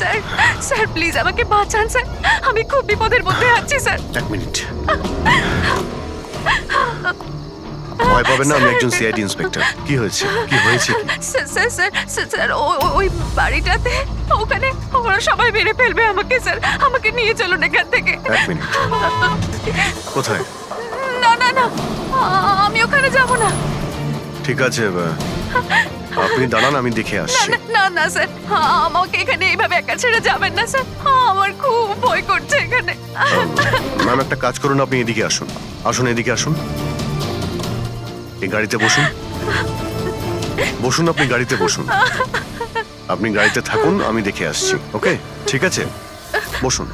Sir sir please আমাকে বাঁচান sir, আমি খুব বিপদের মধ্যে আছি স্যার। এক মিনিট, ভয় পাবেন না, আমি একজন সিআইডি ইন্সপেক্টর। কি হয়েছে, কি হয়েছে কি? Sir sir sir sir sir ওই বাড়িটাতে ওখানে ওরা সবাই মেরে ফেলবে আমাকে স্যার, আমাকে নিয়ে চলুন এখান থেকে। এক মিনিট, কোথায়? না না না, আমি ওখানে যাব না। ঠিক আছে, আপনি দাঁড়ান, আমি দেখে আসছি। না না স্যার, আমাকে এখানে এইভাবে একা ছেড়ে যাবেন না স্যার, আমার খুব ভয় করছে এখানে। ম্যাম একটা কাজ করুন, আপনি এদিকে আসুন, আসুন এদিকে আসুন, এই গাড়িতে বসুন, বসুন, আপনি গাড়িতে বসুন, আপনি গাড়িতে থাকুন, আমি দেখে আসছি। ওকে, ঠিক আছে, বসুন।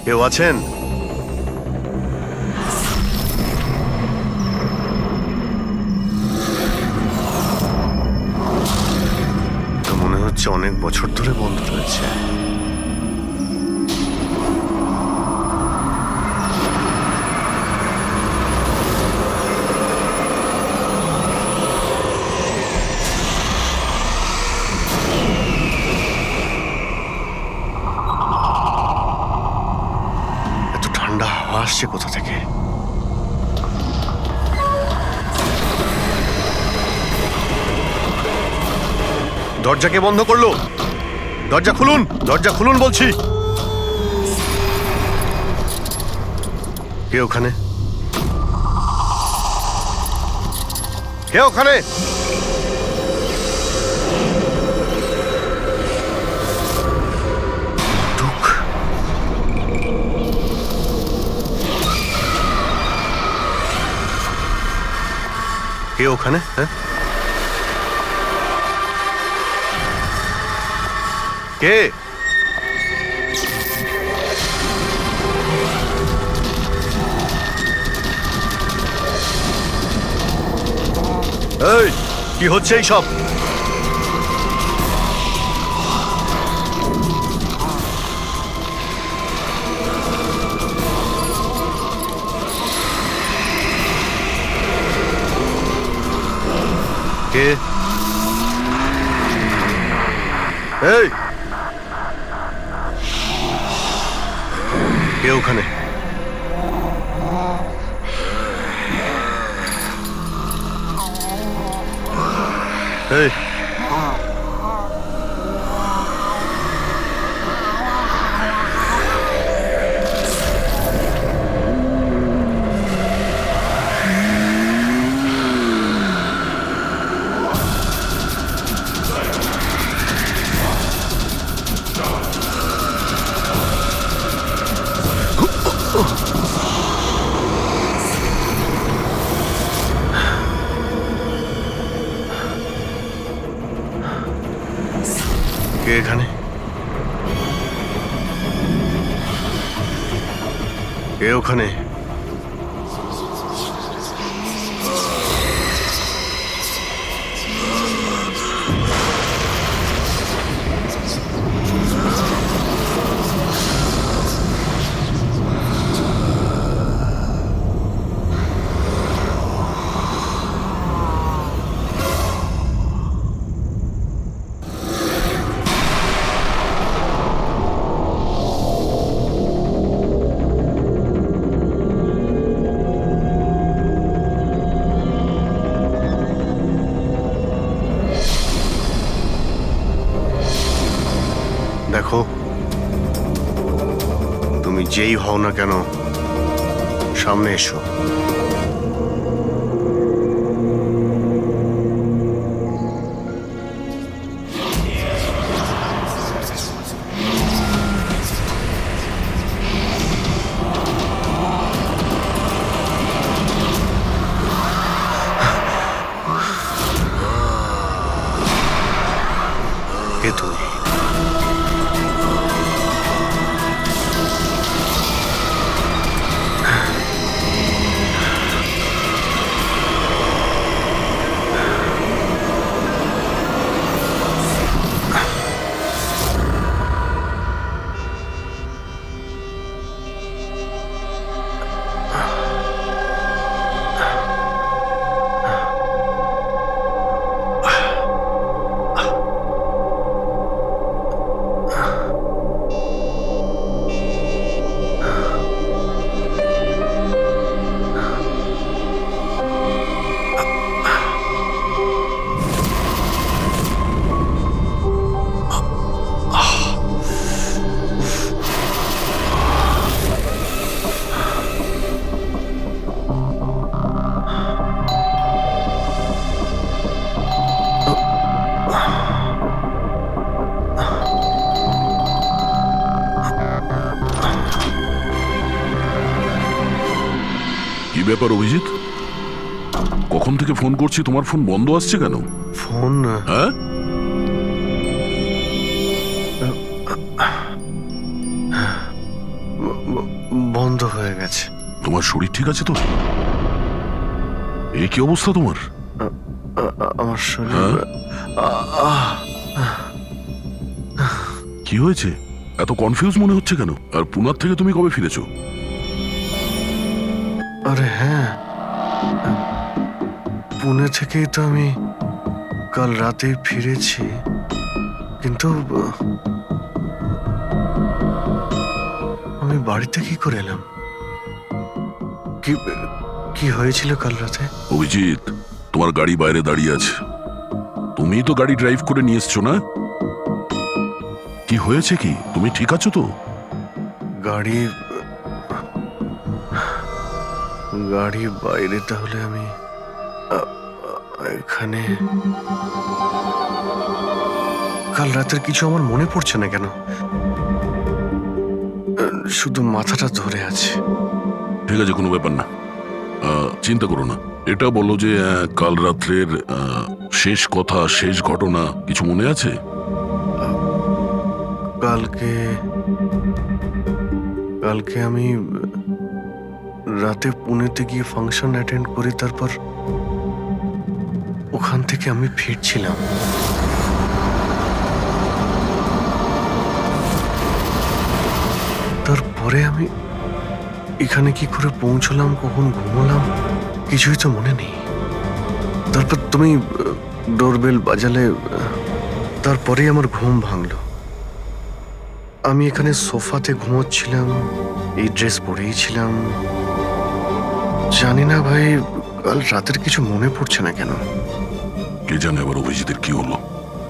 কেউ আছেন? তো মনে হচ্ছে অনেক বছর ধরে বন্ধ রয়েছে। ঠান্ডা হাওয়া আসছে কোথা থেকে? দরজা কে বন্ধ করলো? দরজা খুলুন, দরজা খুলুন বলছি। কে ওখানে? কে ওখানে? কে ওখানে? হ্যাঁ, কে? এই কি হচ্ছে এই সব? কে? এই কে ওখানে? এই কে এখানে? কে ওখানে? দেখো, তুমি যেই হও না কেন, সামনে এসো। কে তুমি? কি ব্যাপার অভিজিৎ? কখন থেকে ফোন করছি, তোমার ফোন বন্ধ আসছে কেন? ফোন হ্যাঁ, বন্ধ হয়ে গেছে। তোমার শরীর ঠিক আছে তো? এ কি অবস্থা তোমার? আমার শরীর কি হয়েছে? এত কনফিউজ মনে হচ্ছে কেন? আর পুনার থেকে তুমি কবে ফিরেছো? আরে হ্যাঁ, পুনে থেকেই তো আমি কাল রাতে ফিরেছি, কিন্তু আমি বাড়িতে কি করে এলাম? কি কি হয়েছিল কাল রাতে? অভিজিৎ, তোমার গাড়ি বাইরে দাঁড়িয়ে আছে, তুমি তো গাড়ি ড্রাইভ করে নিয়ে এসছো না? কি হয়েছে কি? তুমি ঠিক আছো তো? গাড়ি গাড়ি বাইরে, তাহলে আমি এখানে? কাল রাতের কিছু আমার মনে পড়ছে না কেন, শুধু মাথাটা ধরে আছে। ঠিক আছে, কোনো ব্যাপার না, চিন্তা করো না। এটা বলো যে কাল রাত্রের শেষ কথা, শেষ ঘটনা কিছু মনে আছে? কালকে কালকে আমি রাতে পুনেতে গিয়ে ফাংশন অ্যাটেন্ড করি, তারপর ওখান থেকে আমি ফিরছিলাম। তারপরে আমি এখানে কি করে পৌঁছলাম, কখন ঘুমোলাম, কিছুই তো মনে নেই। তারপর তুমি ডোরবেল বাজালে, তারপরেই আমার ঘুম ভাঙলো। আমি এখানে সোফাতে ঘুমোচ্ছিলাম, এই ড্রেস পরেই ছিলাম। জানি না ভাই, কাল রাতের কিছু মনে পড়ছে না কেন। কে জানে আবার অভিজিতের কি হলো।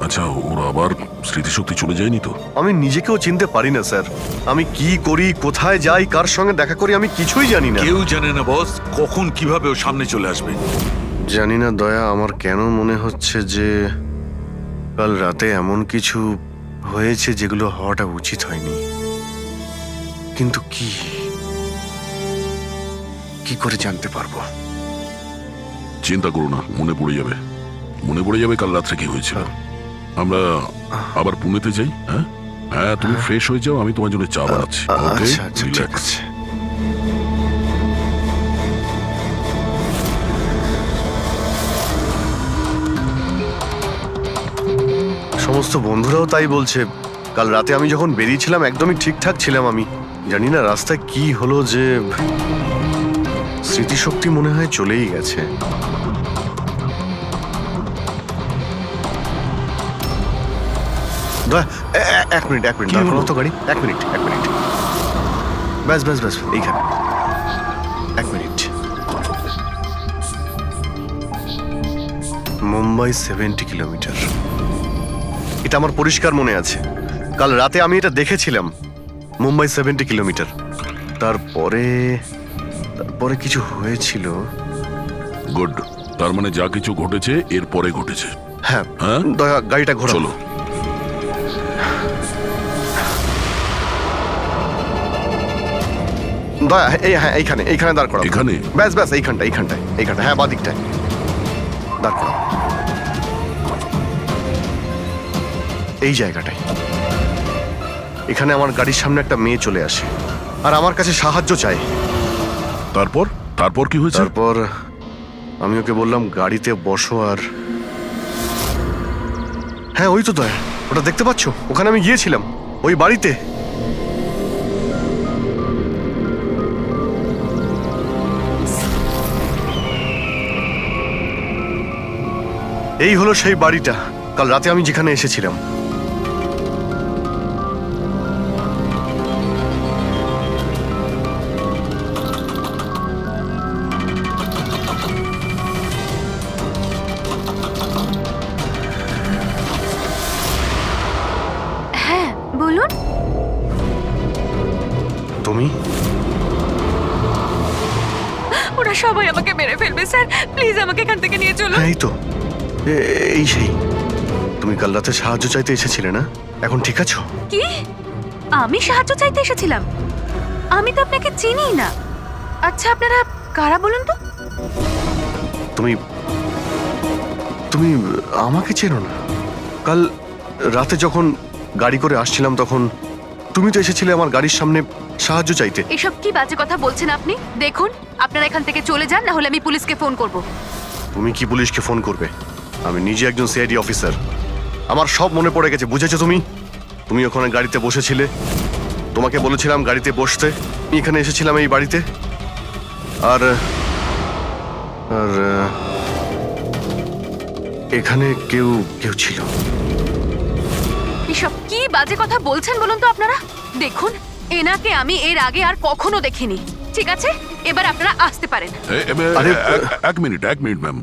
আচ্ছা, ওর আবার স্মৃতিশক্তি চলে যায়নি তো? আমি নিজেকেও চিনতে পারি না স্যার। আমি কি করি, কোথায় যাই, কার সঙ্গে দেখা করি, আমি কিছুই জানি না। কেউ জানে না বস, কখন কিভাবে ও সামনে চলে আসবে। জানি না দয়া, আমার কেন মনে হচ্ছে যে কাল রাতে এমন কিছু হয়েছে যেগুলো হওয়াটা উচিত হয়নি। কিন্তু কি করে জানতে পারবো? চিন্তা করো না, মনে পড়ে যাবে, মনে পড়ে যাবে কাল রাত্রে কি হয়েছিল। আমরা আবার পুনেতে যাই। হ্যাঁ হ্যাঁ, তুমি ফ্রেশ হয়ে যাও, আমি তোমার জন্য চা বানাচ্ছি। ওকে, আচ্ছা আচ্ছা, ঠিক রিল্যাক্স। আছে। সমস্ত বন্ধুরাও তাই বলছে। কাল রাতে আমি যখন বেরিয়েছিলাম একদমই ঠিকঠাক ছিলাম। আমি জানি না রাস্তায় কি হলো যে স্মৃতিশক্তি মনে হয় চলেই গেছে। এক মিনিট দাঁড় করাও তো গাড়ি। এক মিনিট ব্যাস এইখানে। এক মিনিট। মুম্বাই 70 কিলোমিটার, এটা আমার পরিষ্কার মনে আছে। কাল রাতে আমি এটা দেখেছিলাম, মুম্বাই 70 কিলোমিটার। তারপরে কিছু হয়েছিল। গুড, তার মানে যা কিছু ঘটেছে এরপরে ঘটেছে। হ্যাঁ হ্যাঁ, দয়া গাড়িটা ঘোরাও। চলো। দয়া হ্যাঁ এইখানে দাঁড় করাও। এখানে? ব্যাস এইখানটায় হ্যাঁ, বাদিকটায় দাঁড় করাও। এই জায়গাটাই। এখানে আমার গাড়ির সামনে একটা মেয়ে চলে আসে আর আমার কাছে সাহায্য চায়। তারপর তারপর কি হয়েছে? তারপর আমি ওকে বললাম গাড়িতে বসো, আর হ্যাঁ ওই তো দয়া, ওটা দেখতে পাচ্ছ? ওখানে আমি গিয়েছিলাম, ওই বাড়িতে। এই হলো সেই বাড়িটা কাল রাতে আমি যেখানে এসেছিলাম। হ্যাঁ বলুন। তুমি? ওরা সবাই আমাকে মেরে ফেলবে স্যার, প্লিজ আমাকে এখান থেকে নিয়ে চলুন। হ্যাঁ এই তো, এই সেই। তুমি কাল রাতে সাহায্য চাইতে এসেছিলে না? এখন ঠিক আছো? কি? আমি সাহায্য চাইতে এসেছিলাম? আমি তো আপনাকে চিনি না। আচ্ছা আপনারা কারা বলুন তো? তুমি তুমি আমাকে চেনো না? কাল রাতে যখন গাড়ি করে আসছিলাম তখন তুমি তো এসেছিলে আমার গাড়ির সামনে সাহায্য চাইতে। এসব কি বাজে কথা বলছেন আপনি? দেখুন আপনারা এখান থেকে চলে যান, না হলে আমি পুলিশকে ফোন করব। তুমি কি পুলিশকে ফোন করবে? আমি নিজে একজন সিআইডি অফিসার, আমার সব মনে পড়ে গেছে। বুঝেছো তুমি? তুমি ওখানে গাড়িতে বসেছিলে, তোমাকে বলেছিলাম গাড়িতে বসতে। আমি এখানে এসেছিলাম এই বাড়িতে, আর আর এখানে কেউ কেউ ছিল। এসব কি বাজে কথা বলছেন বলুন তো আপনারা? দেখুন এনাকে আমি এর আগে আর কখনো দেখিনি। ঠিক আছে, এবার আপনারা আসতে পারেন। এক মিনিট ম্যাম,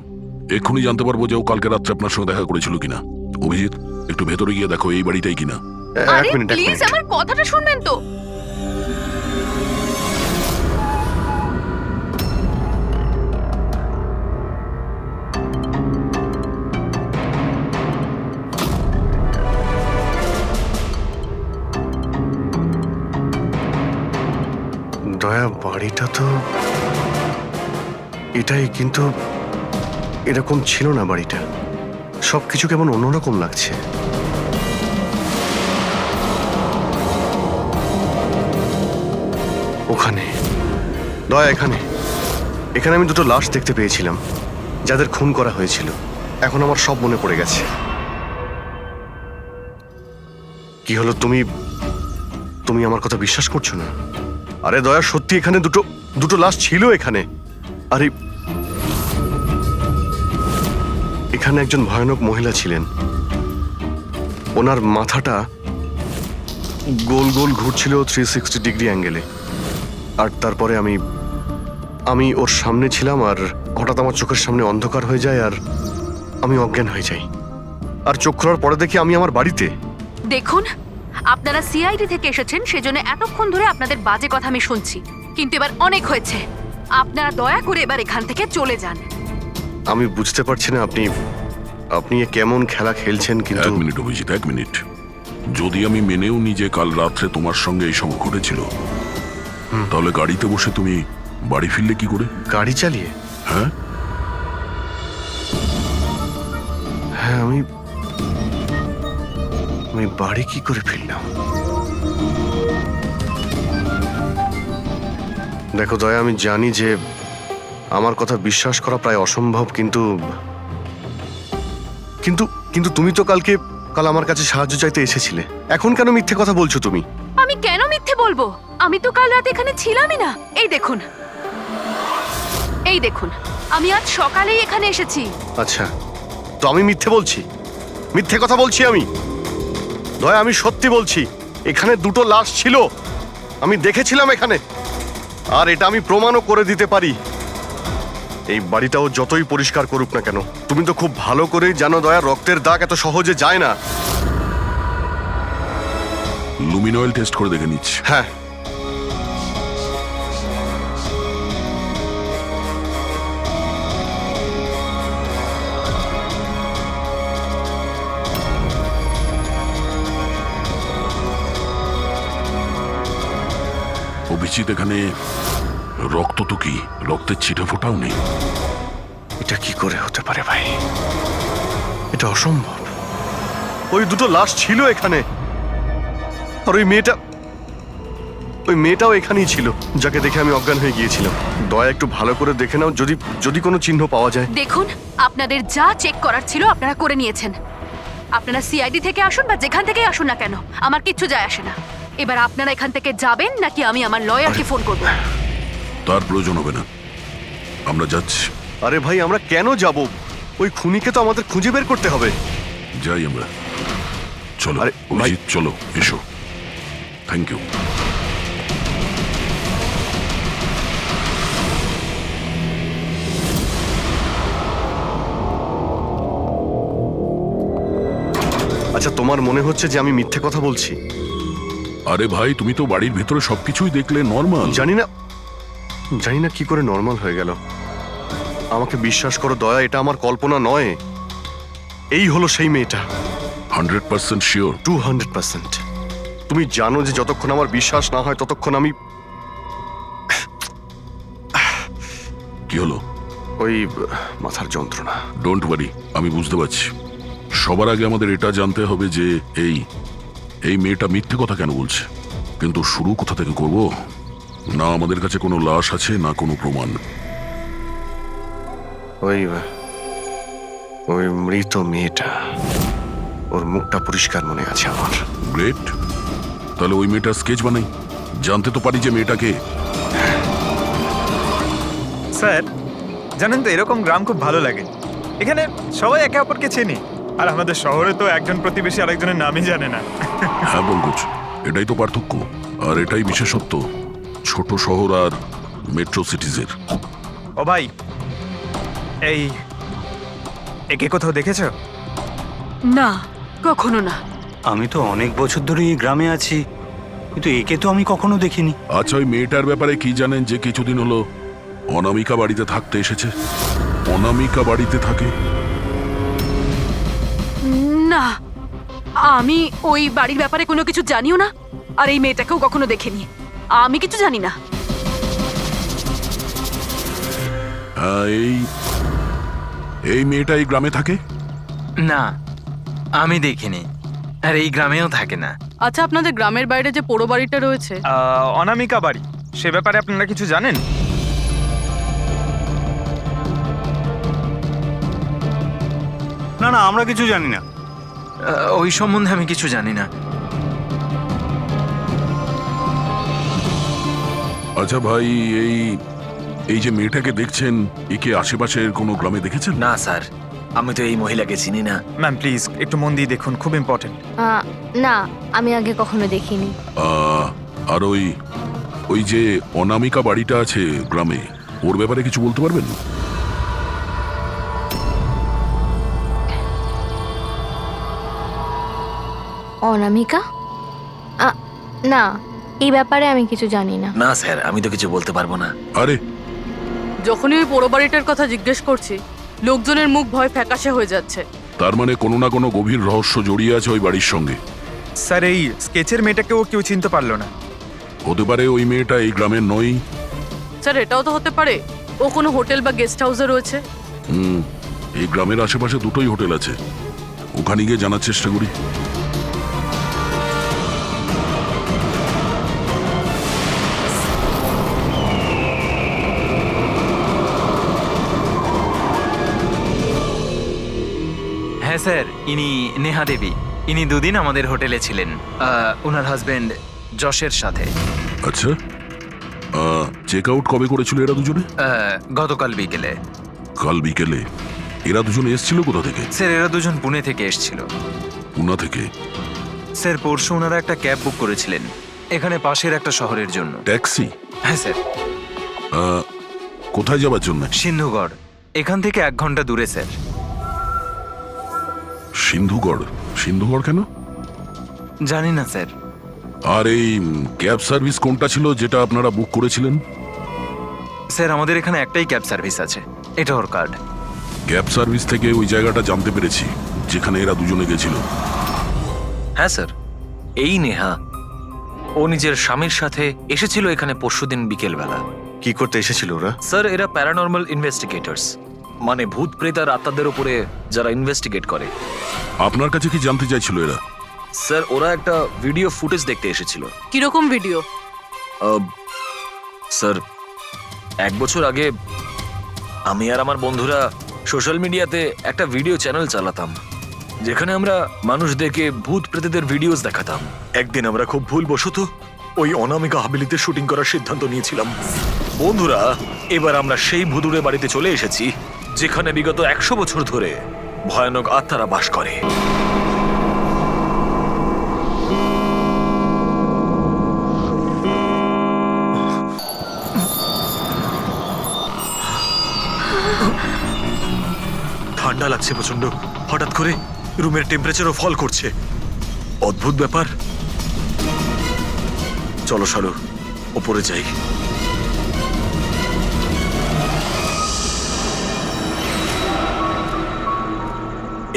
এক্ষুনি জানতে পারবো যে ও কালকে রাত্রে আপনার সঙ্গে দেখা করেছিল কিনা। অভিজিৎ, একটু ভেতরে গিয়ে দেখো এই বাড়িটাই কিনা। এক আরে মিনিট, এক প্লিজ মিনিট। আমার কথাটা শুনবেন তো। দয়া, বাড়িটা তো এটাই, কিন্তু এরকম ছিল না বাড়িটা। সবকিছু কেমন অন্যরকম লাগছে। ওখানে দয়া, এখানে এখানে আমি দুটো লাশ দেখতে পেয়েছিলাম, যাদের খুন করা হয়েছিল। এখন আমার সব মনে পড়ে গেছে। কি হলো, তুমি তুমি আমার কথা বিশ্বাস করছো না? আরে দয়া, সত্যি এখানে দুটো লাশ ছিল এখানে। আরে এখানে একজন ভয়ানক মহিলা ছিলেন, ওনার মাথাটা গোল গোল ঘুরছিল 360 ডিগ্রি অ্যাঙ্গেলে। আর তারপরে আমি ওর সামনে ছিলাম, আর হঠাৎ আমার চোখের সামনে অন্ধকার হয়ে যায়, আর আমি অজ্ঞান হয়ে যাই। আর চোখ খোলার পরে দেখি আমি আমার বাড়িতে। দেখুন আপনারা সিআইডি থেকে এসেছেন, সেজন্য এতক্ষণ ধরে আপনাদের বাজে কথা আমি শুনছি, কিন্তু এবার অনেক হয়েছে। আপনারা দয়া করে এবার এখান থেকে চলে যান। আমি বুঝতে পারছি না আপনি এ কেমন খেলা খেলছেন, কিন্তু এক মিনিট অভিজিৎ, এক মিনিট। যদি আমি মেনেও নি যে কাল রাত্রে তোমার সঙ্গে এইসব ঘটেছিল, তাহলে গাড়িতে বসে তুমি বাড়ি ফিরলে কি করে? গাড়ি চালিয়ে? হ্যাঁ, হ্যাঁ, আমি বাড়ি কি করে ফিরলাম? দেখো দয়া, আমি জানি যে আমার কথা বিশ্বাস করা প্রায় অসম্ভব, কিন্তু কিন্তু কিন্তু তুমি তো কাল আমার কাছে সাহায্য চাইতে এসেছিলে। এখন কেন মিথ্যে কথা বলছো তুমি? আমি কেন মিথ্যে বলবো? আমি তো কাল রাতে এখানে ছিলামই না। এই দেখুন আমি আজ সকালেই এখানে এসেছি। আচ্ছা, তো আমি মিথ্যে বলছি? মিথ্যে কথা বলছি আমি? দয়া, আমি সত্যি বলছি, এখানে দুটো লাশ ছিল, আমি দেখেছিলাম এখানে, আর এটা আমি প্রমাণও করে দিতে পারি। এই বাড়িটাও যতই পরিষ্কার করুক না কেন, তুমি তো খুব ভালো করেই জানো দয়া, রক্তের দাগ এত সহজে যায় না। লুমিনয়েল টেস্ট করে দেখে নিচ্ছি। হ্যাঁ, অভিজিৎ, এখানে রক্ত তো কি, রক্তের ছিটে ফোটাও নেই। এটা কি করে হতে পারে ভাই? এটা অসম্ভব। ওই দুটো লাশ ছিল এখানে। আর ওই মেয়েটাও এখানেই ছিল, যাকে দেখে আমি অজ্ঞান হয়ে গিয়েছিলাম। দয়া একটু ভালো করে দেখে নাও, যদি কোনো চিহ্ন পাওয়া যায়। দেখুন, আপনাদের যা চেক করার ছিল আপনারা করে নিয়েছেন। আপনারা সিআইডি থেকে আসুন বা যেখান থেকেই আসুন না কেন, আমার কিচ্ছু যায় আসে না। এবার আপনারা এখান থেকে যাবেন নাকি আমি আমার লয়ারকে ফোন করব? তার প্রয়োজন হবে না, আমরা যাচ্ছি। আরে ভাই, আমরা কেন যাব? ওই খুনিকে তো আমাদের খুঁজে বের করতে হবে। যাই আমরা, চলো। আরে, ভাই। অভিজিৎ, চলো, এসো। Thank you. আচ্ছা, তোমার মনে হচ্ছে যে আমি মিথ্যে কথা বলছি? আরে ভাই, তুমি তো বাড়ির ভেতরে সবকিছুই দেখলে, নর্মাল। জানি না কি করে নর্মাল হয়ে গেল। আমাকে বিশ্বাস করো দয়া, এটা আমার কল্পনা নয়। এই হলো সেই মেয়েটা। 100% শিওর? 200%। তুমি জানো যে যতক্ষণ আমার বিশ্বাস না হয় ততক্ষণ আমি কি হলো? ওই মাথার যন্ত্রণা। ডোন্ট ওয়ারি, আমি বুঝতে পারছি। সবার আগে আমাদের এটা জানতে হবে যে এই মেয়েটা মিথ্যে কথা কেন বলছে। কিন্তু শুরু কোথা থেকে করব? না আমাদের কাছে কোনো লাশ আছে, না কোনো প্রমাণ। ওই মৃত মেয়েটা, ওর মুখটা পরিষ্কার মনে আছে আমার। গ্রেট, তাহলে ওই মেয়েটার স্কেচ বানাই, জানতে তো পারি যে মেয়েটাকে। স্যার, জানেন তো এরকম গ্রাম খুব ভালো লাগে। এখানে সবাই একে অপরকে চেনে, আর আমাদের শহরে তো একজন প্রতিবেশী আরেকজনের নামই জানে না। হ্যাঁ পঙ্কজ, এটাই তো পার্থক্য, আর এটাই বিশেষত্ব ছোট শহর আর মেট্রো সিটিজের। ও ভাই, একে কোথাও দেখেছো? না, কখনো না। আমি তো অনেক বছর ধরে এই গ্রামে আছি, কিন্তু একে তো আমি কখনো দেখিনি। আচ্ছা, ওই মেয়েটার ব্যাপারে কি জানেন যে কিছুদিন হলো অনামিকা বাড়িতে থাকতে এসেছে? অনামিকা বাড়িতে থাকে? না, আমি ওই বাড়ির ব্যাপারে কোনো কিছু জানিও না, আর এই মেয়েটাকেও কখনো দেখিনি। আমি কিছু জানি না। হ্যাঁ, এই মেয়েটা এই গ্রামে থাকে? না, আমি দেখিনি, আর এই গ্রামেও থাকে না। আচ্ছা, আপনাদের গ্রামের বাইরে যে পোড়ো বাড়িটা রয়েছে, অনামিকা বাড়ি, সে ব্যাপারে আপনারা কিছু জানেন? না না, আমরা কিছু জানি না। ওই সম্বন্ধে আমি কিছু জানি না। আচ্ছা ভাই, এই যে মেয়েটাকে দেখছেন, একে আশেপাশের কোনো গ্রামে দেখেছেন? না স্যার, আমি তো এই মহিলাকে চিনি না। ম্যাম প্লিজ একটু মন দিয়ে দেখুন, খুব ইম্পর্টেন্ট। না, আমি আগে কখনো দেখিনি। আর ওই যে অনামিকা বাড়িটা আছে গ্রামে, ওর ব্যাপারে কিছু বলতে পারবেন? অনামিকা? না, এই ব্যাপারে আমি কিছু জানি না। না স্যার, আমি তো কিছু বলতে পারবো না। আরে, যখনই ওই পোড়ো বাড়িটার কথা জিজ্ঞেস করছি, লোকজনের মুখ ভয় ফ্যাকাশে হয়ে যাচ্ছে। তার মানে কোনো না কোনো গভীর রহস্য জড়িয়ে আছে ওই বাড়ির সঙ্গে। স্যার, এই স্কেচের মেয়েটাকেও কেউ চিনতে পারলো না। হতে পারে ওই মেয়েটা এই গ্রামের নয়। স্যার, এটাও তো হতে পারে ও কোনো হোটেল বা গেস্ট হাউসে রয়েছে। এই গ্রামের আশেপাশে দুটোই হোটেল আছে, ওখানে গিয়ে জানার চেষ্টা করি। হ্যাঁ স্যার, ইনি নেহা দেবী। ইনি দুদিন আমাদের হোটেলে ছিলেন, ওনার হাজবেন্ড যশের সাথে। আচ্ছা, চেক আউট কবে করেছিল এরা দুজনে? গতকাল বিকেলে। কাল বিকেলে? এরা দুজনে এসেছিল কোথা থেকে? স্যার, এরা দুজন পুনে থেকে এসেছিল। পুনা থেকে? স্যার, পরশু ওনারা একটা ক্যাব বুক করেছিলেন এখানে পাশের একটা শহরের জন্য। ট্যাক্সি? হ্যাঁ স্যার। কোথায় যাবার জন্য? সিন্ধুগড়, এখান থেকে 1 ঘন্টা দূরে স্যার। সিন্ধুগড়? সিন্ধুগড় কেন? জানি না স্যার। আর এই ক্যাব সার্ভিস কোনটা ছিল যেটা আপনারা বুক করেছিলেন? স্যার, আমাদের এখানে একটাই ক্যাব সার্ভিস আছে, এটা ওর কার্ড। ক্যাব সার্ভিস থেকে ওই জায়গাটা জানতে পেরেছি যেখানে এরা দুজনে গেছিল। হ্যাঁ স্যার, এই নেহা ও নিজের স্বামীর সাথে এসেছিল এখানে পরশুদিন বিকেলবেলা। কি করতে এসেছিল ওরা? স্যার, এরা প্যারানর্মাল ইনভেস্টিগেটরস। মানে ভূত প্রেত আর আত্মাদের উপরে যারা ইনভেস্টিগেট করে। আপনার কাছে কি জানতে চাইছিল এরা? স্যার ওরা একটা ভিডিও ফুটেজ দেখতে এসেছিল। কিরকম ভিডিও? স্যার 1 বছর আগে আমি আর আমার বন্ধুরা সোশ্যাল মিডিয়াতে একটা ভিডিও চ্যানেল চালাতাম, যেখানে আমরা মানুষদেরকে ভূত প্রেতদের ভিডিওস দেখাতাম। একদিন আমরা খুব ভুলবশত ওই অনামিকা হাভেলিতে শুটিং করার সিদ্ধান্ত নিয়েছিলাম। বন্ধুরা, এবার আমরা সেই ভুতুড়ে বাড়িতে চলে এসেছি, যেখানে বিগত 100 বছর ধরে ভয়ানক আত্মারা বাস করে। ঠান্ডা লাগছে প্রচন্ড, হঠাৎ করে রুমের টেম্পারেচারও ফল করছে। অদ্ভুত ব্যাপার। চলো শালু, ওপরে যাই।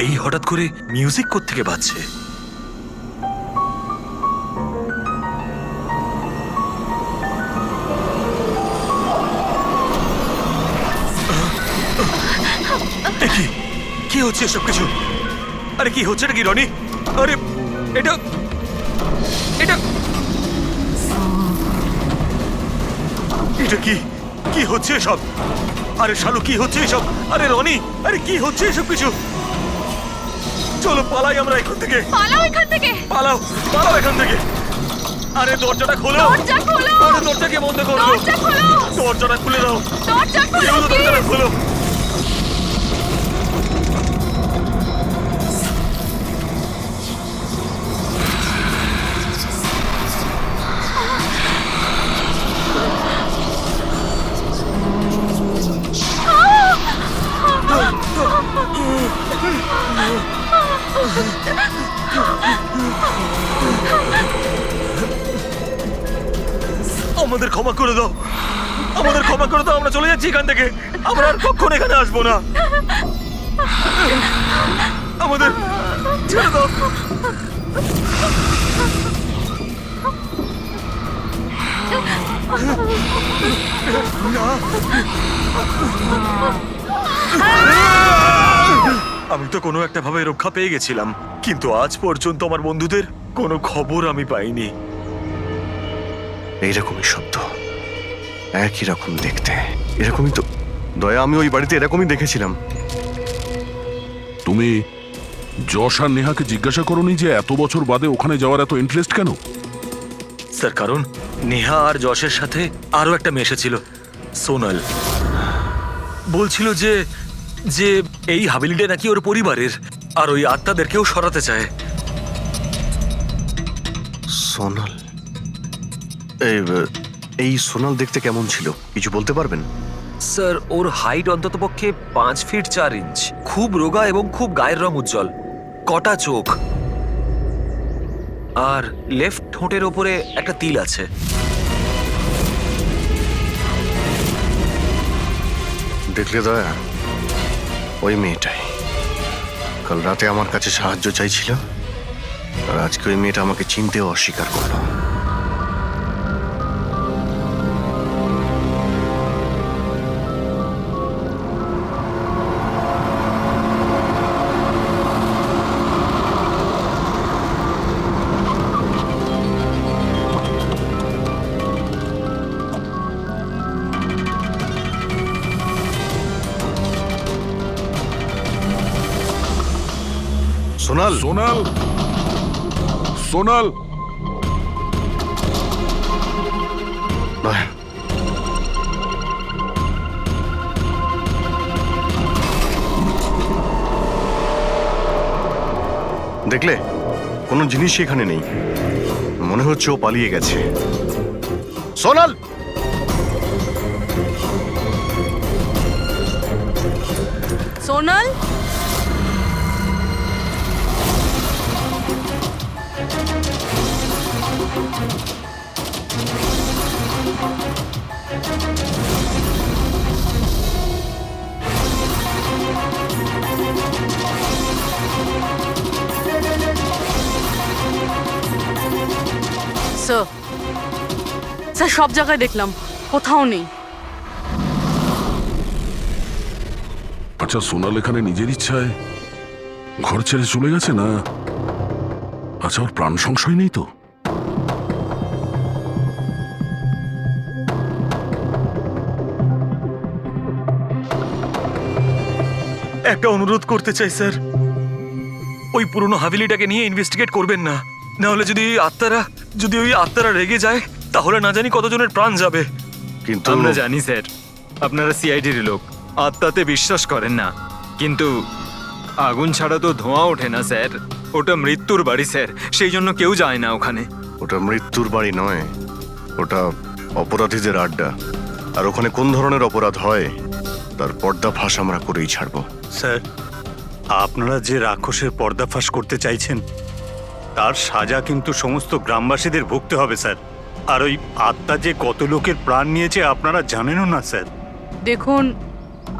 এই হঠাৎ করে মিউজিক কোত্থেকে বাজছে? কি কি হচ্ছে সব কিছু? আরে কি হচ্ছে নাকি রনি? আরে এটা এটা এটা কি কি হচ্ছে সব? আরে শালু কি হচ্ছে এসব? আরে রনি, আরে কি হচ্ছে এসব কিছু? চলো পালাই আমরা এখান থেকে। পালাও এখান থেকে। পালাও পালাও এখান থেকে। আরে দরজাটা খোলো। দরজা খোলো। আরে দরজাকে বন্ধ করো। দরজা খোলো। দরজাটা খুলে দাও। দরজা খোলো। কেউ দরজাটা খোলো। আমাদের ক্ষমা করে দাও, আমাদের ক্ষমা করে দাও। আমরা চলে যাচ্ছি এখান থেকে। আমরা আর কখনো এখানে আসবো না। আমাদের ছেড়ে দাও। আমি তো কোনো একটা ভাবে রক্ষা পেয়ে গেছিলাম, কিন্তু আজ পর্যন্ত আমার বন্ধুদের কোনো খবর আমি পাইনি। এইরকমই শব্দ, একই রকম দেখতে, এরকমই তো। দয়া, আমি ওই বাড়িতে এরকমই দেখেছিলাম। তুমি যশ আর নেহাকে জিজ্ঞাসা করোনি যে এত বছর বাদে ওখানে যাওয়ার এত ইন্টারেস্ট কেন? স্যার কারণ নেহা আর যশের সাথে আরো একটা মেয়ে এসেছিল, সোনাল। বলছিল যে যে এই হাভেলিটা নাকি ওর পরিবারের, আর ওই আত্মাদেরকেও সরাতে চায়। সোনাল? এই সোনাল দেখতে কেমন ছিল কিছু বলতে পারবেন? স্যার ওর হাইট অন্তত পক্ষে 5 ফিট 4 ইঞ্চ, খুব রোগা এবং খুব গায়ের রং উজ্জ্বল, কটা চোখ, আর লেফট ঠোঁটের ওপরে একটা তিল আছে। দেখলে দয়া, ওই মেয়েটাই কাল রাতে আমার কাছে সাহায্য চাইছিল, আর আজকে ওই মেয়েটা আমাকে চিনতেও অস্বীকার করলো। সোনাল, সোনাল, সোনাল, দয়া, দেখলে কোনো জিনিসই এখানে নেই, মনে হচ্ছে ও পালিয়ে গেছে। সোনাল, সোনাল, স্যার সব জায়গায় দেখলাম, কোথাও নেই। আচ্ছা, সোনাল এখানে নিজের ইচ্ছায় ঘর ছেড়ে চলে গেছে না? আচ্ছা, ওর প্রাণ সংশয় নেই তো? একটা অনুরোধ করতে চাই স্যার, ওই পুরনো হাভেলিটাকে নিয়ে ইনভেস্টিগেট করবেন না। না হলে যদি ওই আত্মারা রেগে যায়, তাহলে না জানি কতজনের প্রাণ যাবে। কিন্তু আমরা জানি স্যার, আপনারা সিআইডির লোক, আত্মাতে বিশ্বাস করেন না, কিন্তু আগুন ছাড়া তো ধোঁয়া ওঠে না স্যার। ওটা মৃত্যুর বাড়ি স্যার, সেই জন্য কেউ যায় না ওখানে। ওটা মৃত্যুর বাড়ি নয়, ওটা অপরাধীদের আড্ডা। আর ওখানে কোন ধরনের অপরাধ হয় তার পর্দাফাঁস আমরা করেই ছাড়বো। স্যার, আপনারা যে রাক্ষসের পর্দাফাঁস করতে চাইছেন তার সাজা কিন্তু সমস্ত গ্রামবাসীদের ভুগতে হবে স্যার। আর ওই আত্মা যে কত লোকের প্রাণ নিয়েছে আপনারা জানেনও না স্যার। দেখুন,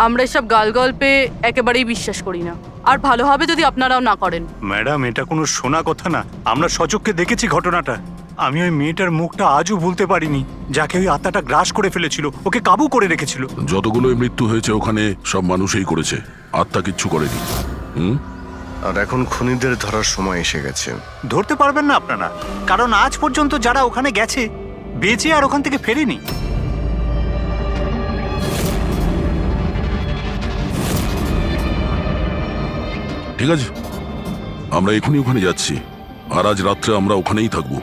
আমরা এসব গালগল্পে একেবারেই বিশ্বাস করি না, আর ভালো হবে যদি আপনারাও না করেন। ম্যাডাম, এটা কোনো শোনা কথা না, আমরা সচক্ষে দেখেছি ঘটনাটা। আমি ওই মেয়েটার মুখটা আজও ভুলতে পারিনি, যাকে ওই আত্মাটা গ্রাস করে ফেলেছিল, ওকে কাবু করে রেখেছিল। যতগুলোই মৃত্যু হয়েছে ওখানে সব মানুষই করেছে, আত্মা কিচ্ছু করেনি। আর এখন খুনিদের ধরার সময় এসে গেছে। ধরতে পারবেন না আপনারা, কারণ আজ পর্যন্ত যারা ওখানে গেছে বেঁচে আর ওখান থেকে ফেরেনি। ঠিক আছে, আমরা এখনই ওখানে যাচ্ছি, আর আজ রাত্রে আমরা ওখানেই থাকবো।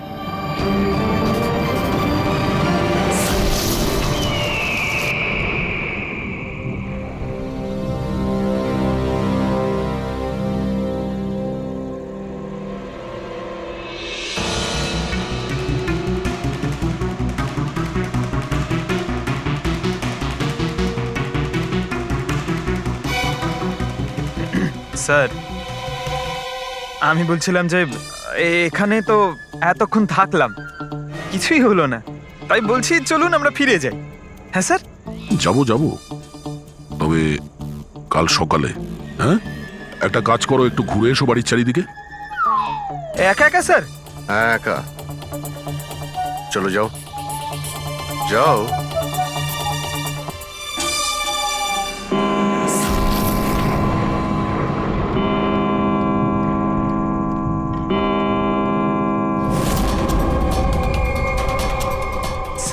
স্যার, আমি বলছিলাম যে এখানে তো এতক্ষণ থাকলাম, কিছুই হলো না, তাই বলছি চলুন আমরা ফিরে যাই। হ্যাঁ স্যার, যাবো, তবে কাল সকালে। হ্যাঁ, একটা কাজ করো, একটু ঘুরে এসো বাড়ির চারিদিকে। একা একা স্যার? হ্যাঁ, একা। চলো, যাও যাও।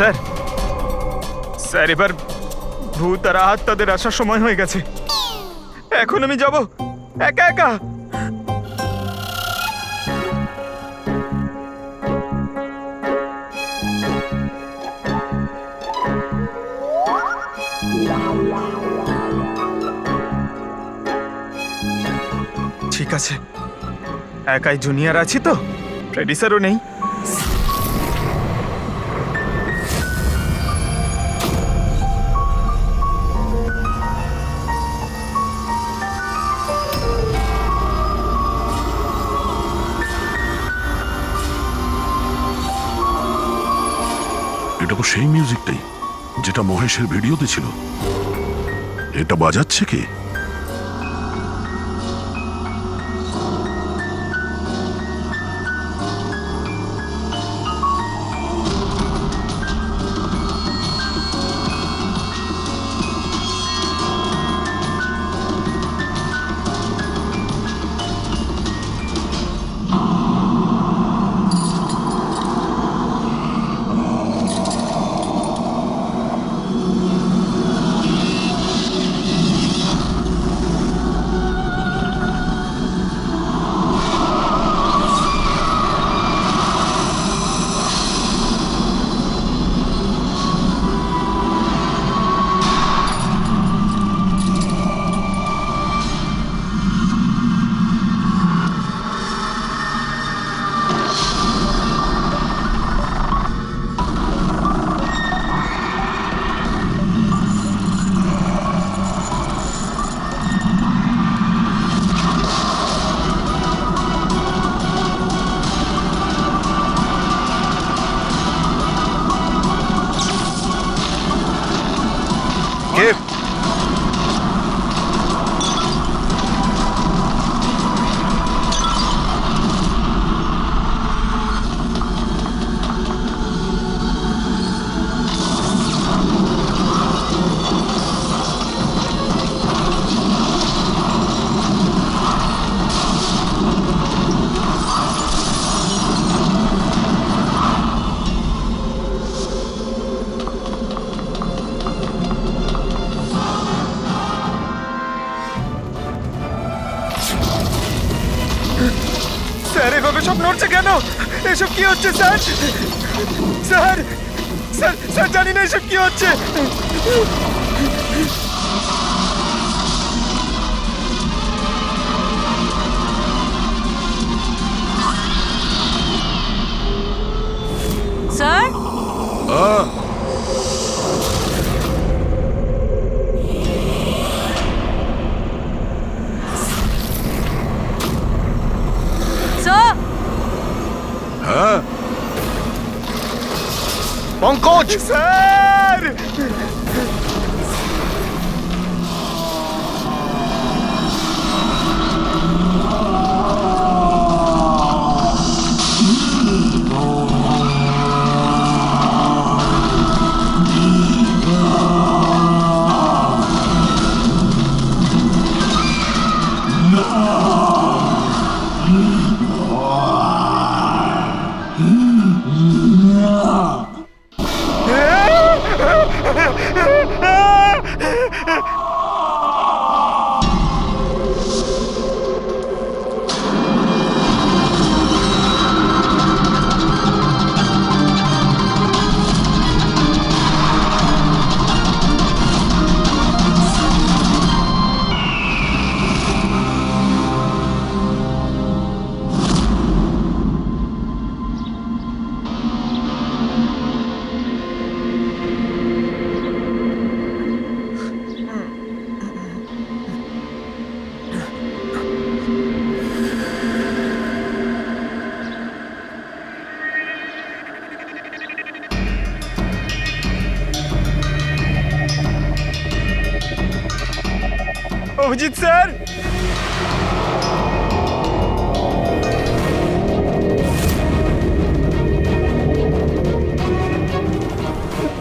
স্যার, স্যার এবার ভূত আর আত্মাদের আসার সময় হয়ে গেছে। এখন আমি যাব একা একা? ঠিক আছে, একাই জুনিয়র আছি তো, ফ্রেডি স্যারও নেই। এটা তো সেই মিউজিকটাই যেটা মহেশের ভিডিওতে ছিল। এটা বাজাচ্ছে কে? স্যার এভাবে সব নড়ছে কেন? এসব কি হচ্ছে স্যার? স্যার স্যার স্যার জানি না এসব কি হচ্ছে। স্যার স্যার হ্যাঁ পঙ্কজ! স্যার অভিজিৎ স্যার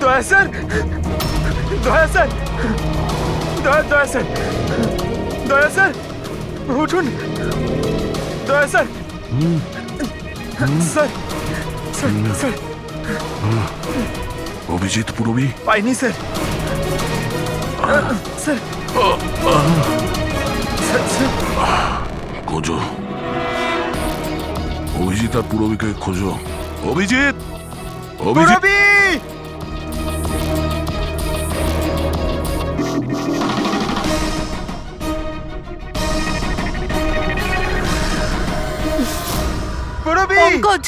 দয়া স্যার দয়া স্যার দয়া স্যার দয়া স্যার উঠুন দয়া sir sir sir sir Abhijit Purabi পাইনি স্যার স্যার খোঁজো, অভিজিৎ আর পুরবীকে খোঁজো। অভিজিৎ! অভিজিৎ! পুরবী পুরবী পঙ্কজ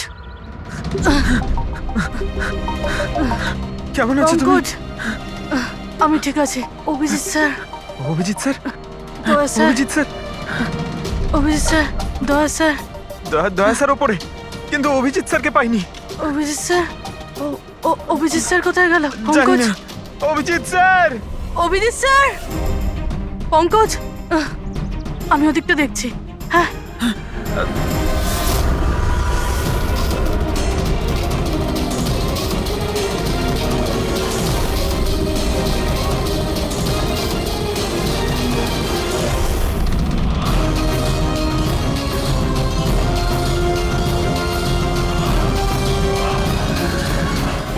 কেমন আছো তুমি? পঙ্কজ আমি ঠিক আছি। অভিজিৎ স্যার অভিজিৎ স্যার দয়া sir Abhijit sir Abhijit sir দয়া স্যার দয়া স্যার ওপরে, কিন্তু অভিজিৎ স্যারকে পাইনি। অভিজিৎ স্যার অভিজিৎ স্যার কোথায় গেল? জানি পঙ্কজ না। অভিজিৎ স্যার অভিজিৎ স্যার পঙ্কজ আমি ওদিকটা দেখছি। হ্যাঁ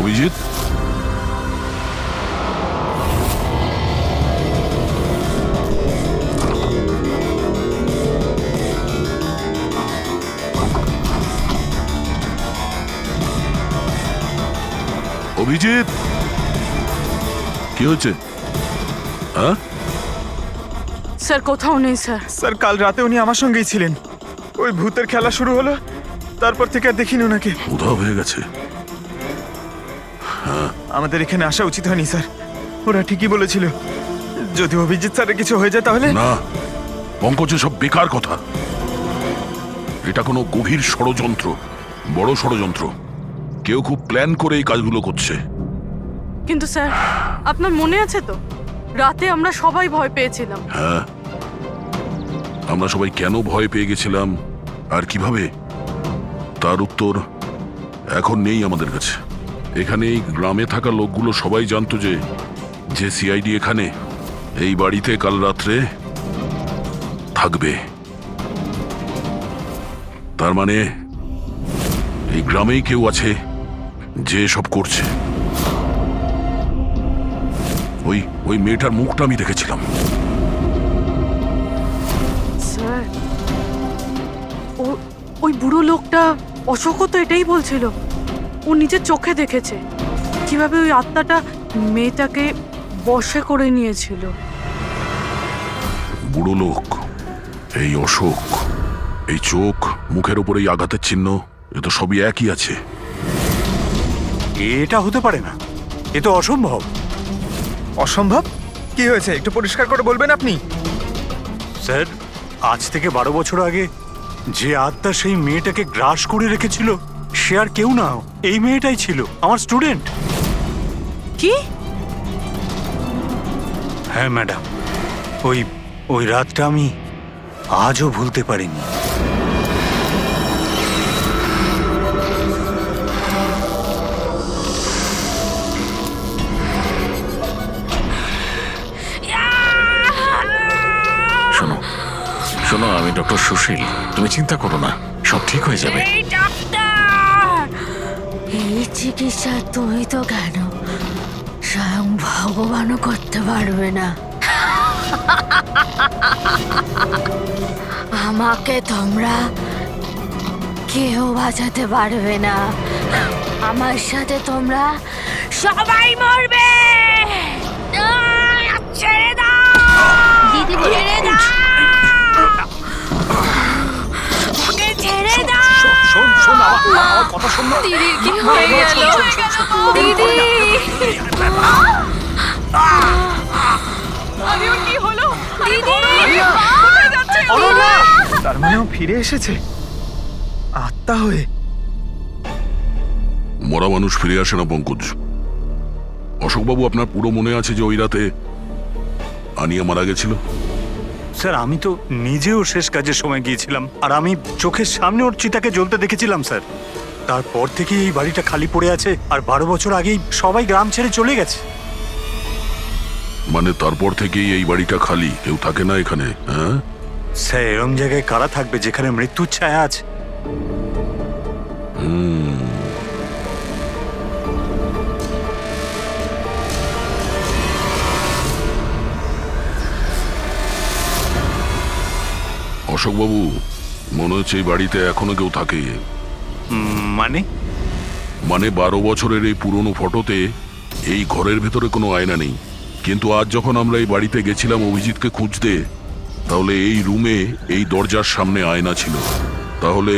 অভিজিৎ! অভিজিৎ! কি হচ্ছে? হ্যাঁ? স্যার কোথাও নেই স্যার। স্যার কাল রাতে উনি আমার সঙ্গেই ছিলেন। ওই ভূতের খেলা শুরু হলো, তারপর থেকে আর দেখিনি ওনাকে। উধাও হয়ে গেছে। আমাদের এখানে আসা উচিত হয়নি স্যার। ওরা ঠিকই বলেছিল, যদি অভিজিৎ স্যারের কিছু হয়ে যায় তাহলে। না, পঙ্কজ সব বেকার কথা। এটা কোনো গভীর ষড়যন্ত্র, বড় ষড়যন্ত্র। কেউ খুব প্ল্যান করে এই কাজগুলো করছে। কিন্তু স্যার আপনার মনে আছে তো রাতে আমরা সবাই ভয় পেয়েছিলাম। হ্যাঁ, আমরা সবাই কেন ভয় পেয়ে গেছিলাম আর কিভাবে, তার উত্তর এখন নেই আমাদের কাছে। এখানে এই গ্রামে থাকা লোকগুলো সবাই জানতো যে সিআইডি এখানে এই বাড়িতে কাল রাত্রে থাকবে। তার মানে এই গ্রামেই কেউ আছে যে সব করছে। ওই মেয়েটার মুখটা আমি দেখেছিলাম। স্যার ওই বুড়ো লোকটা অশোকও তো এটাই বলছিল। ও নিজের চোখে দেখেছে কিভাবে ওই আত্মাটা মেয়েটাকে বশে করে নিয়েছিল। বুড়ো লোক, এই অশোক, এই চোখ, মুখের উপর এই আঘাতের চিহ্ন, এ তো সবই একই আছে। এটা হতে পারে না, এ তো অসম্ভব। অসম্ভব? কি হয়েছে একটু পরিষ্কার করে বলবেন আপনি? স্যার, আজ থেকে 12 বছর আগে যে আত্মা সেই মেয়েটাকে গ্রাস করে রেখেছিল সে আর কেউ না, এই মেয়েটাই ছিল, আমার স্টুডেন্ট। কি? হ্যাঁ ম্যাডাম, ওই রাতটা আমি আজও ভুলতে পারিনি। শোনো শোনো, আমি ডক্টর সুশীল, তুমি চিন্তা করো না, সব ঠিক হয়ে যাবে। এই চিকিৎসা তুমি তো কেন, স্বয়ং ভগবানও করতে পারবে না। আমাকে তোমরা কেউ বাঁচাতে পারবে না। আমার সাথে তোমরা সবাই মরবে। ছেড়ে দাও দিদি, ছেড়ে দাও, ওকে ছেড়ে দাও। দিদির কি হয়ে গেল? দিদি, কি হলো? দিদি, তার মানে ও ফিরে এসেছে আত্মা হয়ে। মরা মানুষ ফিরে আসে না পঙ্কজ। অশোকবাবু, আপনার পুরো মনে আছে যে ওই রাতে আনিয়া মারা গেছিল? স্যার, আমি তো নিজেও শেষ কাজের সময় গিয়েছিলাম, আর আমি চোখের সামনে ওর চিতাকে জ্বলতে দেখেছিলাম স্যার। তারপর থেকে এই বাড়িটা খালি পড়ে আছে, আর 12 বছর আগেই সবাই গ্রাম ছেড়ে চলে গেছে। মানে তারপর থেকেই এই বাড়িটা খালি, কেউ থাকে না এখানে? হ্যাঁ স্যার, এরম জায়গায় কারা থাকবে যেখানে মৃত্যুর ছায়া আছে? অশোকবাবু, মনে হচ্ছে এই বাড়িতে এখনো কেউ থাকে। মানে? মানে 12 বছরের এই পুরনো ফটোতে এই ঘরের ভেতরে কোনো আয়না নেই, কিন্তু আজ যখন আমরা এই বাড়িতে গেছিলাম অভিজিৎকে খুঁজতে, তাহলে এই রুমে এই দরজার সামনে আয়না ছিল। তাহলে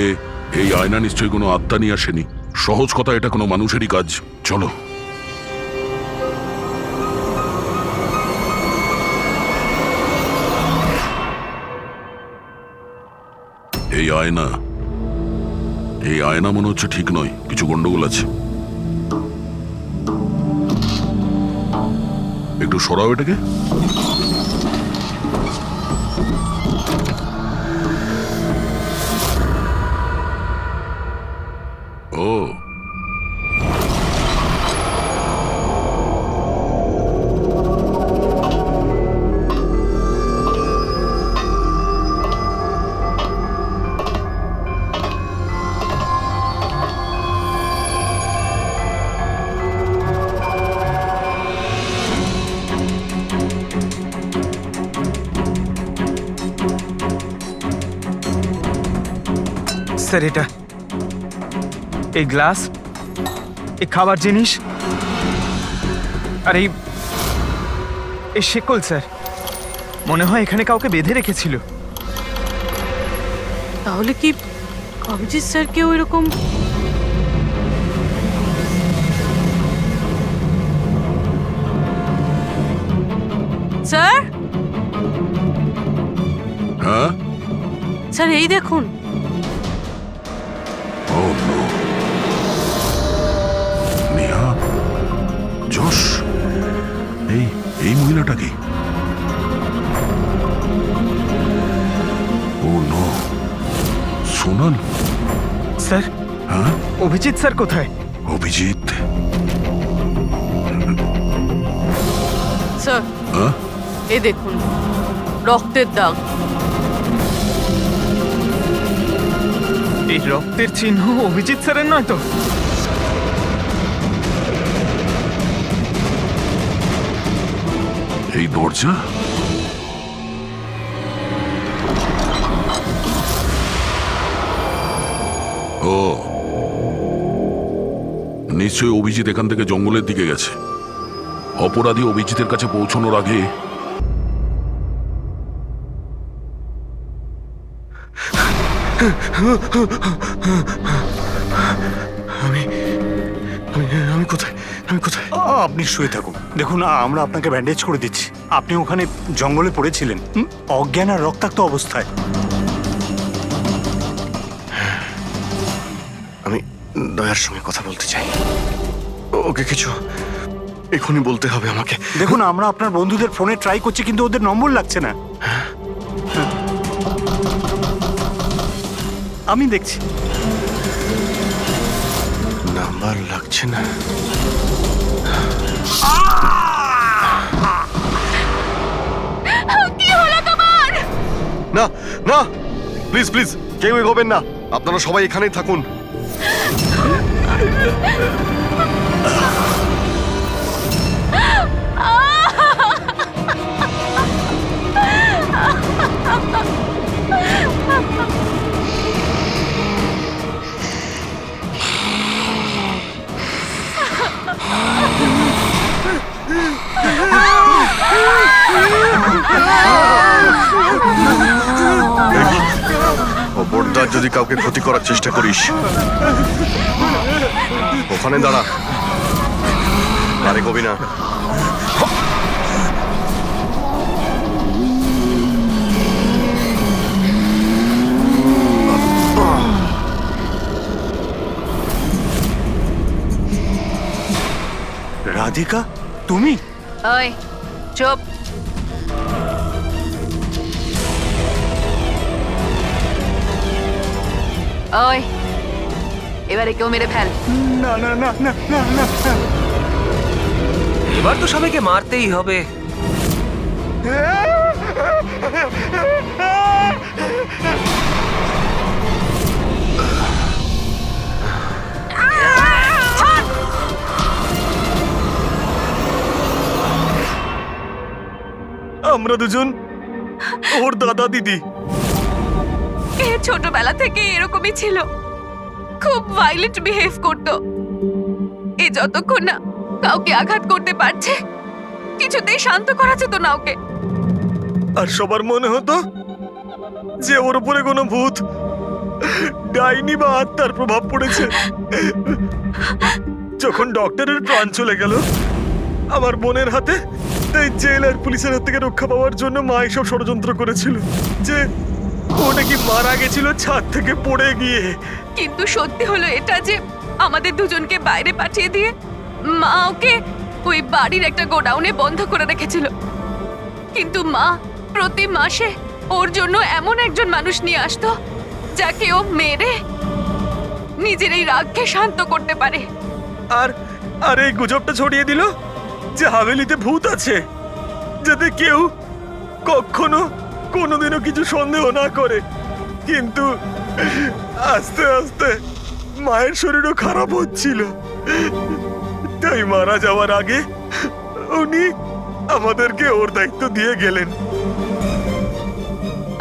এই আয়না নিশ্চয়ই কোনো আত্মা নিয়ে আসেনি। সহজ কথা, এটা কোনো মানুষেরই কাজ। চলো। এই আয়না, এই আয়না মনে হচ্ছে ঠিক নয়, কিছু গন্ডগোল আছে। একটু সরাও এটাকে। ও, স্যার, এটা এই গ্লাস, এই খাবার জিনিস, আর এই শেকল স্যার, মনে হয় এখানে কাউকে বেঁধে রেখেছিল। তাহলে কি অভিজিৎ স্যার কেউ এরকম? স্যার, হ্যাঁ, স্যার এই দেখুন। ও নো, নেহা, যশ, এই মহিলাটা কি? ও নো, সোনাল। স্যার, হ্যাঁ, অভিজিৎ স্যার কোথায়? অভিজিৎ? স্যার, হ্যাঁ, এই দেখুন রক্তের দাগ। এই রক্তের চিহ্ন অভিজিৎ স্যারের নয় তো? এই দরজা, ও নিশ্চয়ই অভিজিৎ এখান থেকে জঙ্গলের দিকে গেছে। অপরাধী অভিজিতের কাছে পৌঁছানোর আগে আমি কোথায়? আমি কোথায়? আপনি শুয়ে থাকুন, দেখুন আমরা আপনাকে ব্যান্ডেজ করে দিচ্ছি। আপনি ওখানে জঙ্গলে পড়েছিলেন অজ্ঞান আর রক্তাক্ত অবস্থায়। আমি দয়ার সঙ্গে কথা বলতে চাই। ওকে কিছু এখনই বলতে হবে আমাকে। দেখুন আমরা আপনার বন্ধুদের ফোনে ট্রাই করছি, কিন্তু ওদের নম্বর লাগছে না। আমি দেখছি নাম্বার লাগছে না। কি হলো তোমার? না না, প্লিজ প্লিজ কেউ এগোবেন না, আপনারা সবাই এখানেই থাকুন। খবরদার যদি কাউকে ক্ষতি করার চেষ্টা করিস, ওখানে দাঁড়া, আরে কবি না। রাধিকা, তুমি? ওই চুপ। ওই এবারে কেউ মেরে ফেল। না না না না না না না। এবার তো সবাইকে মারতেই হবে। আমরা দুজন ওর দাদা দিদি। এ ছোটবেলা থেকে এরকমই ছিল, খুব ভাইলেন্ট বিহেভ করতো। এ যতক্ষণ না কাউকে আঘাত করতে পারছে কিছুতেই শান্ত করা যেত না ওকে। আর সবার মনে হতো যে ওর উপরে কোনো ভূত, ডাইনি বা আত্মার প্রভাব পড়েছে। যখন ডক্টরের প্রাণ চলে গেল আমার বোনের হাতে, তাই জেল আর পুলিশের হাত থেকে রক্ষা পাওয়ার জন্য মা এসব ষড়যন্ত্র করেছিল যে ও নাকি মারা গেছিল ছাদ থেকে পড়ে গিয়ে। কিন্তু সত্যি হলো এটা যে আমাদের দুজনকে বাইরে পাঠিয়ে দিয়ে মা ওকে ওই বাড়ির একটা গোডাউনে বন্ধ করে রেখেছিল। কিন্তু মা প্রতি মাসে ওর জন্য এমন একজন মানুষ নিয়ে আসতো যাকে ও মেরে নিজের এই রাগকে শান্ত করতে পারে। আর আর এই গুজবটা ছড়িয়ে দিল যে হাভেলিতে ভূত আছে, যাতে কেউ কখনো কোনোদিনও কিছু সন্দেহ না করে। কিন্তু আস্তে আস্তে মায়ের শরীরও খারাপ হচ্ছিল, তাই মারা যাওয়ার আগে উনি আমাদেরকে ওর দায়িত্ব দিয়ে গেলেন।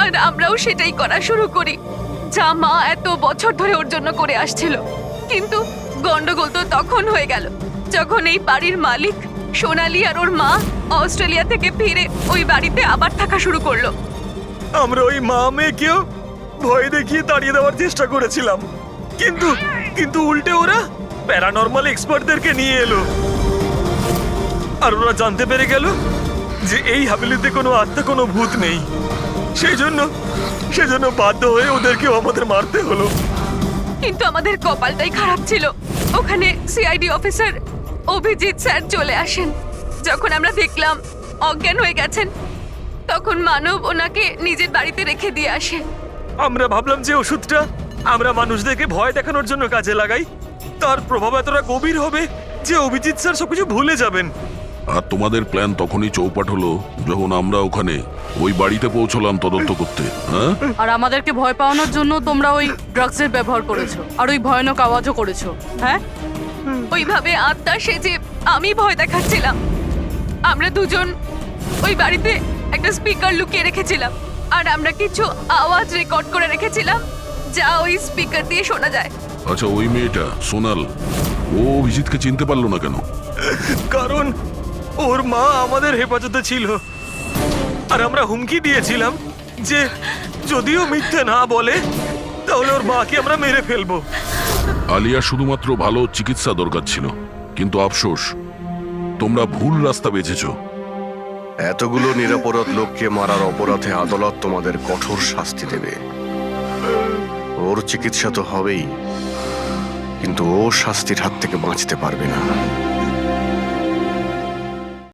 আর আমরাও সেটাই করা শুরু করি যা মা এত বছর ধরে ওর জন্য করে আসছিল। কিন্তু গন্ডগোল তো তখন হয়ে গেল যখন এই বাড়ির মালিক সোনালি আর ওর মা অস্ট্রেলিয়া থেকে ফিরে ওই বাড়িতে আবার থাকা শুরু করলো। আমরা ওই মা মেয়েকেও ভয় দেখিয়ে তাড়িয়ে দেওয়ার চেষ্টা করেছিলাম, কিন্তু কিন্তু উল্টে ওরা প্যারানর্মাল এক্সপার্টদেরকে নিয়ে এলো। আর ওরা জানতে পেরে গেল যে এই হাভেলিতে কোনো আত্মা, কোনো ভূত নেই। সেজন্য বাধ্য হয়ে ওদেরকেও আমাদের মারতে হলো। কিন্তু আমাদের কপালটাই খারাপ ছিল, ওখানে সিআইডি অফিসার অভিজিৎ স্যার চলে আসেন। যখন আমরা দেখলাম অজ্ঞান হয়ে গেছেন, তখন মানব ওনাকে নিজের বাড়িতে রেখে দিয়ে আসে। আমরা ভাবলাম যে ওষুধটা আমরা মানুষদেরকে ভয় দেখানোর জন্য কাজে লাগাই, তার প্রভাব এতটা গভীর হবে যে অভিজিৎ স্যার সবকিছু ভুলে যাবেন। আর তোমাদের প্ল্যান তখনই চৌপাট হলো যখন আমরা ওখানে ওই বাড়িতে পৌঁছলাম তদন্ত করতে। হ্যাঁ, আর আমাদেরকে ভয় পাওয়ানোর জন্য তোমরা ওই ড্রাগসের ব্যবহার করেছো আর ওই ভয়ানক আওয়াজও করেছো। হ্যাঁ, ওইভাবে আত্মা সেজে আমি ভয় দেখাচ্ছিলাম। আমরা দুজন ওই বাড়িতে একটা স্পিকার লুকিয়ে রেখেছিলাম, আর আমরা কিছু আওয়াজ রেকর্ড করে রেখেছিলাম যা ওই স্পিকার দিয়ে শোনা যায়। আচ্ছা, ওই মেয়েটা সোনাল, ও অভিজিৎকে চিনতে পারলো না কেন? কারণ ওর মা আমাদের হেফাজতে ছিল আর আমরা হুমকি দিয়েছিলাম যে যদিও মিথ্যে না বলে তাহলে ওর মাকে আমরা মেরে ফেলবো। আলিয়া শুধুমাত্র ভালো চিকিৎসা দরকার ছিল, কিন্তু আফসোস তোমরা ভুল রাস্তা বেছেছো। এতগুলো নিরাপরাধ লোককে মারার অপরাধে আদালত তোমাদের কঠোর শাস্তি দেবে। ওর চিকিৎসা তো হবেই, কিন্তু ও শাস্তির হাত থেকে বাঁচতে পারবে না।